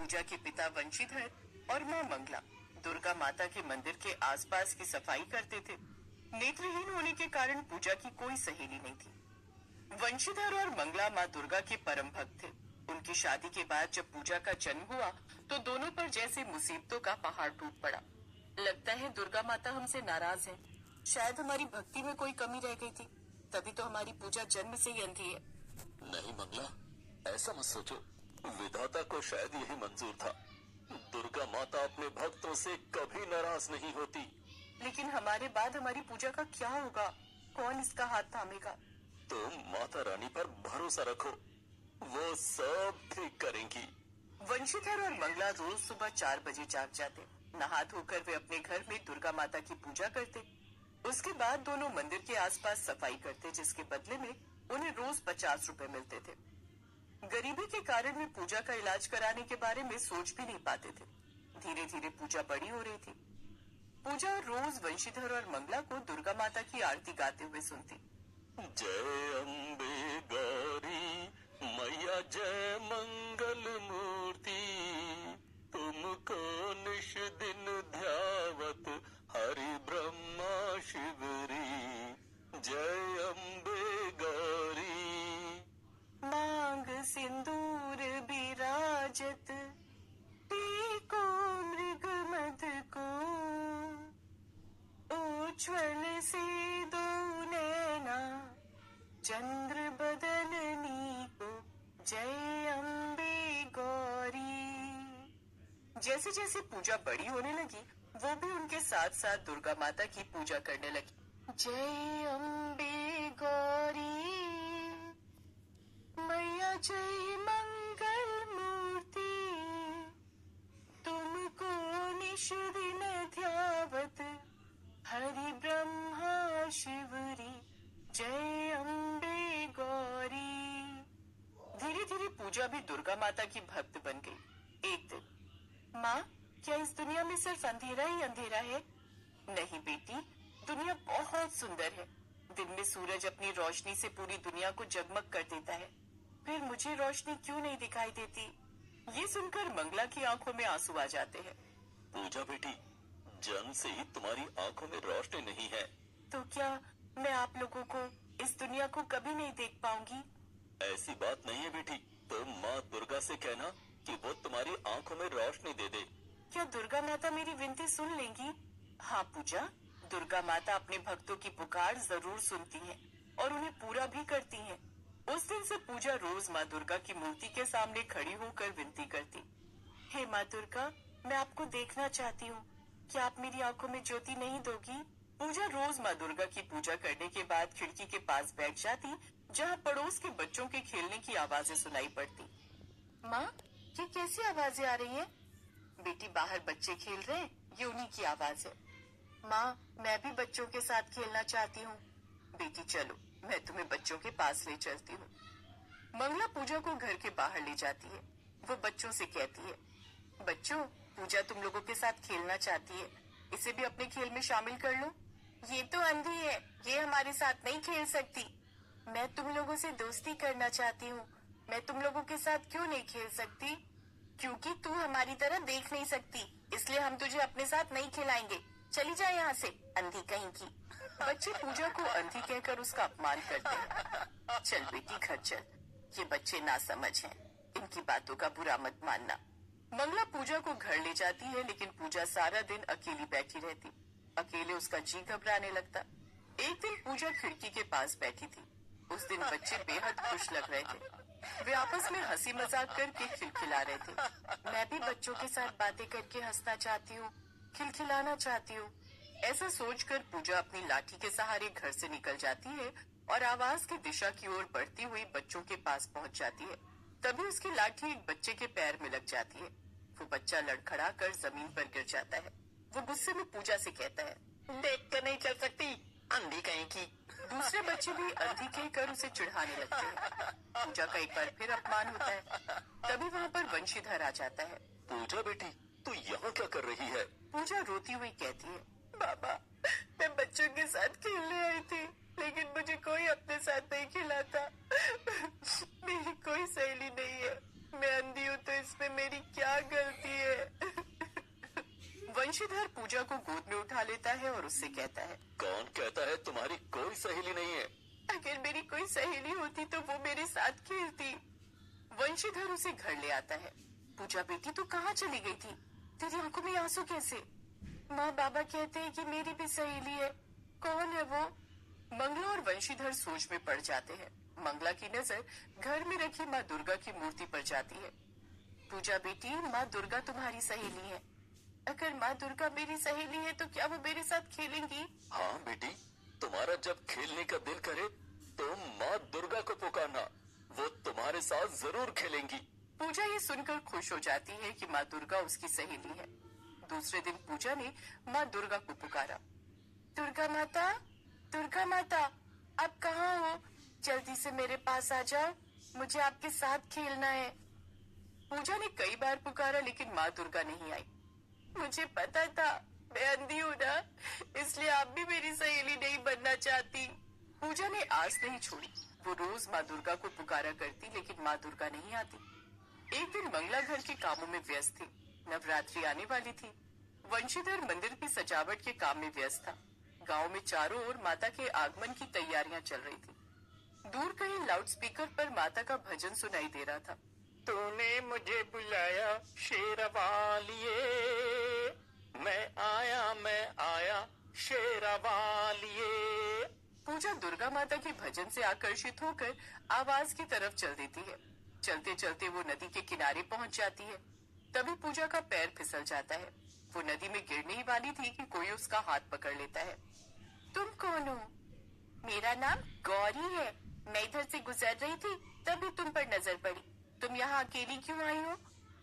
पूजा के पिता वंशीधर और माँ मंगला दुर्गा माता के मंदिर के आसपास की सफाई करते थे। नेत्रहीन होने के कारण पूजा की कोई सहेली नहीं थी। वंशीधर और मंगला माँ दुर्गा के परम भक्त थे। उनकी शादी के बाद जब पूजा का जन्म हुआ तो दोनों पर जैसे मुसीबतों का पहाड़ टूट पड़ा। लगता है दुर्गा माता हमसे नाराज है। शायद हमारी भक्ति में कोई कमी रह गई थी, तभी तो हमारी पूजा जन्म से ही अंधी है। नहीं मंगला, ऐसा मत सोचो। विधाता को शायद यही मंजूर था। दुर्गा माता अपने भक्तों से कभी नाराज नहीं होती। लेकिन हमारे बाद हमारी पूजा का क्या होगा? कौन इसका हाथ थामेगा? तो माता रानी पर भरोसा रखो, वो सब ठीक करेंगी। वंशीधर और मंगला रोज सुबह 4 बजे जाग जाते। नहा धोकर वे अपने घर में दुर्गा माता की पूजा करते। उसके बाद दोनों मंदिर के आसपास सफाई करते, जिसके बदले में उन्हें रोज 50 रुपए मिलते थे। गरीबी के कारण वे पूजा का इलाज कराने के बारे में सोच भी नहीं पाते थे। धीरे धीरे पूजा बड़ी हो रही थी। पूजा रोज वंशीधर और मंगला को दुर्गा माता की आरती गाते हुए सुनती। जय अम्बे गौरी मैया, जय मंगल मूर्ति, तुमको निश दिन ध्यावत हरि ब्रह्मा शिवरी। जय अम्बे गौरी। मांग सिंदूर बिराजत, टीको मृग मद को, उज्ज्वल से दो नैना, चंद्र बदलनी को, जय अम्बे गौरी। जैसे जैसे पूजा बड़ी होने लगी, वो भी उनके साथ साथ दुर्गा माता की पूजा करने लगी। जय अम्बे गौरी मैया, जय मंगल मूर्ति, तुमको निश दिन ध्यावत हरि ब्रह्मा शिवरी। जय अम्बे गौरी। धीरे धीरे पूजा भी दुर्गा माता की भक्त बन गई। एक दिन, माँ, क्या इस दुनिया में सिर्फ अंधेरा ही अंधेरा है? नहीं बेटी, दुनिया बहुत सुंदर है। दिन में सूरज अपनी रोशनी से पूरी दुनिया को जगमग कर देता है, फिर मुझे रोशनी क्यों नहीं दिखाई देती? ये सुनकर मंगला की आंखों में आंसू आ जाते हैं। पूजा बेटी, जन्म से ही तुम्हारी आंखों में रोशनी नहीं है। तो क्या मैं आप लोगों को, इस दुनिया को कभी नहीं देख पाऊंगी? ऐसी बात नहीं है बेटी, तो माँ दुर्गा से कहना कि वो तुम्हारी आंखों में रोशनी दे दे। क्या दुर्गा माता मेरी विनती सुन लेंगी? हाँ पूजा, दुर्गा माता अपने भक्तों की पुकार जरूर सुनती हैं और उन्हें पूरा भी करती हैं। उस दिन से पूजा रोज माँ दुर्गा की मूर्ति के सामने खड़ी होकर विनती करती। हे माँ दुर्गा, मैं आपको देखना चाहती हूँ, क्या आप मेरी आंखों में ज्योति नहीं दोगी? पूजा रोज माँ दुर्गा की पूजा करने के बाद खिड़की के पास बैठ जाती, जहाँ पड़ोस के बच्चों के खेलने की आवाजें सुनाई पड़ती। माँ, ये कैसी आवाजें आ रही हैं? बेटी, बाहर बच्चे खेल रहे हैं, ये उन्हीं की आवाज है। माँ, मैं भी बच्चों के साथ खेलना चाहती हूँ। बेटी चलो, मैं तुम्हें बच्चों के पास ले चलती हूँ। मंगला पूजा को घर के बाहर ले जाती है। वो बच्चों से कहती है, बच्चों, पूजा तुम लोगों के साथ खेलना चाहती है, इसे भी अपने खेल में शामिल कर लो। ये तो अंधी है, ये हमारे साथ नहीं खेल सकती। मैं तुम लोगों से दोस्ती करना चाहती हूँ। मैं तुम लोगों के साथ क्यों नहीं खेल सकती? क्योंकि तू हमारी तरह देख नहीं सकती, इसलिए हम तुझे अपने साथ नहीं खिलाएंगे। चली जा यहाँ से, अंधी कहीं की। बच्चे पूजा को अंधी कहकर उसका अपमान करते हैं। चल बेटी, घर चल, ये बच्चे नासमझ हैं, इनकी बातों का बुरा मत मानना। मंगला पूजा को घर ले जाती है, लेकिन पूजा सारा दिन अकेली बैठी रहती। अकेले उसका जी घबराने लगता। एक दिन पूजा खिड़की के पास बैठी थी। उस दिन बच्चे बेहद खुश लग रहे थे। वे आपस में हंसी मजाक करके खिलखिला रहे थे। मैं भी बच्चों के साथ बातें करके हंसना चाहती हूँ, खिलखिलाना चाहती हूँ। ऐसा सोचकर पूजा अपनी लाठी के सहारे घर से निकल जाती है और आवाज की दिशा की ओर बढ़ती हुई बच्चों के पास पहुंच जाती है। तभी उसकी लाठी एक बच्चे के पैर में लग जाती है। वो बच्चा लड़खड़ा कर जमीन पर गिर जाता है। वो गुस्से में पूजा से कहता है, देख कर नहीं चल सकती, अंधी कहीं की। दूसरे बच्चे भी अंधी कहकर उसे चिढ़ाने लगते हैं। पूजा का एक बार फिर अपमान होता है। तभी वहाँ पर वंशीधर आ जाता है। पूजा बेटी, तू यहाँ क्या कर रही है? पूजा रोती हुई कहती है, बाबा, मैं बच्चों के साथ खेलने आई थी, लेकिन मुझे कोई अपने साथ नहीं खिलाता। मेरी कोई सहेली नहीं है। मैं अंधी हूँ तो इसमें मेरी क्या गलती है? वंशीधर पूजा को गोद में उठा लेता है और उससे कहता है, कौन कहता है तुम्हारी कोई सहेली नहीं है? अगर मेरी कोई सहेली होती तो वो मेरे साथ खेलती। वंशीधर उसे घर ले आता है। पूजा बेटी तू कहाँ चली गई थी? तेरी आंखों में आंसू कैसे? माँ बाबा कहते हैं कि मेरी भी सहेली है। कौन है वो? मंगला और वंशीधर सोच में पड़ जाते हैं। मंगला की नजर घर में रखी माँ दुर्गा की मूर्ति पर जाती है। पूजा बेटी, माँ दुर्गा तुम्हारी सहेली है। अगर माँ दुर्गा मेरी सहेली है तो क्या वो मेरे साथ खेलेंगी? हाँ बेटी, तुम्हारा जब खेलने का दिल करे तो माँ दुर्गा को पुकारना, वो तुम्हारे साथ जरूर खेलेंगी। पूजा ये सुनकर खुश हो जाती है कि माँ दुर्गा उसकी सहेली है। दूसरे दिन पूजा ने माँ दुर्गा को पुकारा। दुर्गा माता, दुर्गा माता, आप कहाँ हो? जल्दी से मेरे पास आ जाओ, मुझे आपके साथ खेलना है। पूजा ने कई बार पुकारा लेकिन माँ दुर्गा नहीं आई। मुझे पता था, मैं अंधी हूँ ना, इसलिए आप भी मेरी सहेली नहीं बनना चाहती। पूजा ने आस नहीं छोड़ी। वो रोज माँ दुर्गा को पुकारा करती लेकिन माँ दुर्गा नहीं आती। एक दिन मंगला घर के कामों में व्यस्त थी। नवरात्रि आने वाली थी। वंशीधर मंदिर की सजावट के काम में व्यस्त था। गांव में चारों ओर माता के आगमन की तैयारियां चल रही थी। दूर कहीं लाउडस्पीकर पर माता का भजन सुनाई दे रहा था। तूने मुझे बुलाया शेरवालिए, मैं आया शेरवालिए। पूजा दुर्गा माता के भजन से आकर्षित होकर आवाज की तरफ चल देती है। चलते चलते वो नदी के किनारे पहुंच जाती है। तभी पूजा का पैर फिसल जाता है। वो नदी में गिरने ही वाली थी कि कोई उसका हाथ पकड़ लेता है। तुम कौन हो? मेरा नाम गौरी है। मैं इधर से गुजर रही थी तभी तुम पर नजर पड़ी। तुम यहाँ अकेली क्यों आई हो?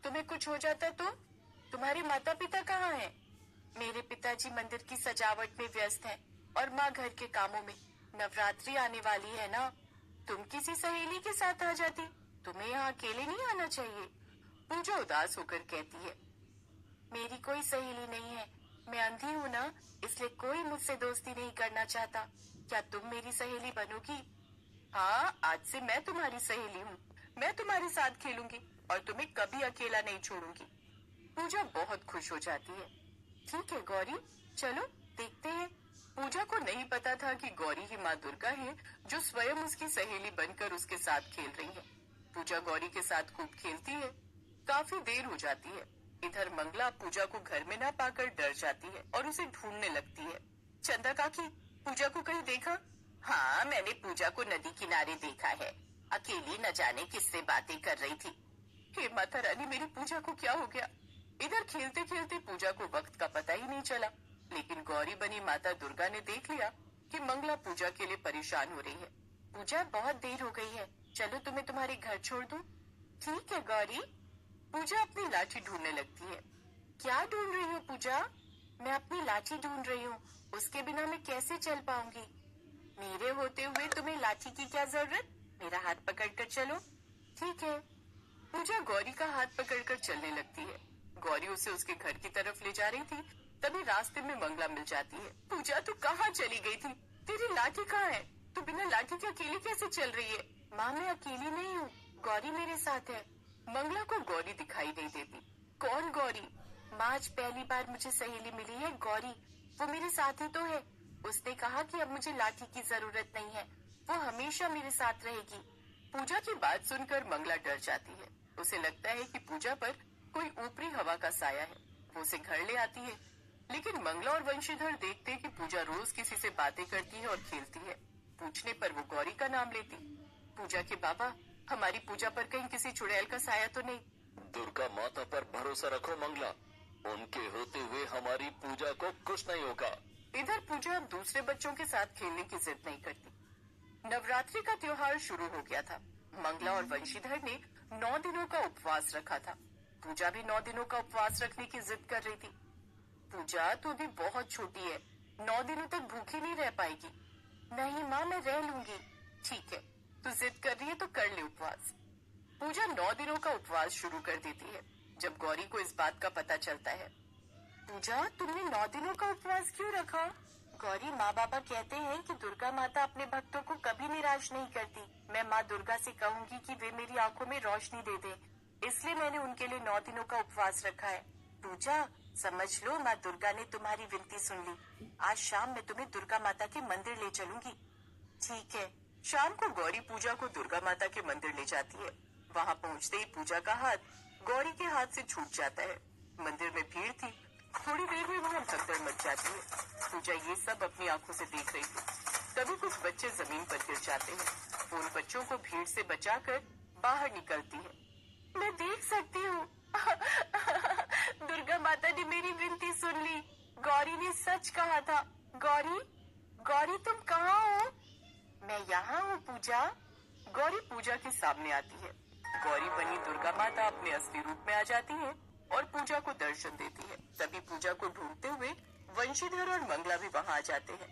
तुम्हें कुछ हो जाता तो? तुम्हारे माता पिता कहाँ हैं? मेरे पिताजी मंदिर की सजावट में व्यस्त हैं और माँ घर के कामों में। नवरात्रि आने वाली है ना, तुम किसी सहेली के साथ आ जाती। तुम्हें यहाँ अकेले नहीं आना चाहिए। पूजा उदास होकर कहती है, मेरी कोई सहेली नहीं है। मैं अंधी हूँ ना, इसलिए कोई मुझसे दोस्ती नहीं करना चाहता। क्या तुम मेरी सहेली बनोगी? हाँ, आज से मैं तुम्हारी सहेली हूँ। मैं तुम्हारे साथ खेलूंगी और तुम्हें कभी अकेला नहीं छोड़ूंगी। पूजा बहुत खुश हो जाती है। ठीक है गौरी, चलो देखते हैं। पूजा को नहीं पता था कि गौरी ही माँ दुर्गा है जो स्वयं उसकी सहेली बनकर उसके साथ खेल रही है। पूजा गौरी के साथ खूब खेलती है। काफी देर हो जाती है। इधर मंगला पूजा को घर में ना पाकर डर जाती है और उसे ढूंढने लगती है। चंदा काकी, पूजा को कहीं देखा? हाँ, मैंने पूजा को नदी किनारे देखा है। अकेली न जाने किससे बातें कर रही थी। हे माता रानी, मेरी पूजा को क्या हो गया? इधर खेलते खेलते पूजा को वक्त का पता ही नहीं चला। लेकिन गौरी बनी माता दुर्गा ने देख लिया कि मंगला पूजा के लिए परेशान हो रही है। पूजा, बहुत देर हो गई है, चलो तुम्हें तुम्हारे घर छोड़ दूं। ठीक है गौरी। पूजा अपनी लाठी ढूंढने लगती है। क्या ढूंढ रही हो पूजा? मैं अपनी लाठी ढूंढ रही हूँ। उसके बिना मैं कैसे चल पाऊंगी? मेरे होते हुए तुम्हें लाठी की क्या जरूरत? मेरा हाथ पकड़कर चलो। ठीक है। पूजा गौरी का हाथ पकड़कर चलने लगती है। गौरी उसे उसके घर की तरफ ले जा रही थी, तभी रास्ते में मंगला मिल जाती है। पूजा, तू कहाँ चली गई थी? तेरी लाठी कहाँ है? तू बिना लाठी के अकेली कैसे चल रही है? माँ, मैं अकेली नहीं हूँ, गौरी मेरे साथ है। मंगला को गौरी दिखाई नहीं देती। कौन गौरी? माँ, आज पहली बार मुझे सहेली मिली है गौरी। वो मेरे साथ ही तो है। उसने कहा कि अब मुझे लाठी की जरूरत नहीं है, वो हमेशा मेरे साथ रहेगी। पूजा की बात सुनकर मंगला डर जाती है। उसे लगता है कि पूजा पर कोई ऊपरी हवा का साया है। वो उसे घर ले आती है। लेकिन मंगला और वंशीधर देखते कि पूजा रोज किसी से बातें करती है और खेलती है। पूछने पर वो गौरी का नाम लेती। पूजा के बाबा, हमारी पूजा पर कहीं किसी चुड़ैल का साया तो नहीं? दुर्गा माता पर भरोसा रखो मंगला, उनके होते हुए हमारी पूजा को कुछ नहीं होगा। इधर पूजा अब दूसरे बच्चों के साथ खेलने की जिद नहीं करती। नवरात्रि का त्योहार शुरू हो गया था। मंगला और वंशीधर ने 9 दिनों का उपवास रखा था। पूजा भी 9 दिनों का उपवास रखने की जिद कर रही थी। पूजा, तू अभी बहुत छोटी है, 9 दिनों तक भूखी नहीं रह पाएगी। नहीं माँ, मैं रह लूंगी। ठीक है, तू जिद कर रही है तो कर ले उपवास। पूजा 9 दिनों का उपवास शुरू कर देती है। जब गौरी को इस बात का पता चलता है, पूजा, तुमने 9 दिनों का उपवास क्यों रखा? गौरी, माँ बाबा कहते हैं कि दुर्गा माता अपने भक्तों को कभी निराश नहीं करती। मैं माँ दुर्गा से कहूंगी कि वे मेरी आंखों में रोशनी दे दे। इसलिए मैंने उनके लिए 9 दिनों का उपवास रखा है। पूजा, समझ लो माँ दुर्गा ने तुम्हारी विनती सुन ली। आज शाम मैं तुम्हें दुर्गा माता के मंदिर ले चलूंगी। ठीक है। शाम को गौरी पूजा को दुर्गा माता के मंदिर ले जाती है। वहाँ पहुँचते ही पूजा का हाथ गौरी के हाथ से छूट जाता है। मंदिर में भीड़ थी। थोड़ी देर में वहाँ भगदड़ मच जाती है। पूजा ये सब अपनी आंखों से देख रही थी। तभी कुछ बच्चे जमीन पर गिर जाते हैं। उन बच्चों को भीड़ से बचाकर बाहर निकलती है। मैं देख सकती हूँ दुर्गा माता ने मेरी विनती सुन ली। गौरी ने सच कहा था। गौरी, गौरी तुम कहाँ हो? मैं यहाँ हूँ पूजा। गौरी पूजा के सामने आती है। गौरी बनी दुर्गा माता अपने असली रूप में आ जाती है और पूजा को दर्शन देती है। तभी पूजा को ढूंढते हुए वंशीधर और मंगला भी वहाँ आ जाते हैं।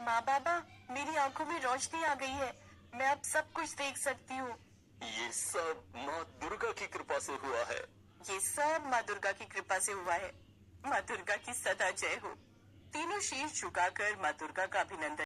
माँ बाबा, मेरी आंखों में रोशनी आ गई है। मैं अब सब कुछ देख सकती हूँ। ये सब माँ दुर्गा की कृपा से हुआ है। ये सब माँ दुर्गा की कृपा से हुआ है। माँ दुर्गा की सदा जय हो। तीनों शीश झुकाकर माँ दुर्गा का अभिनंदन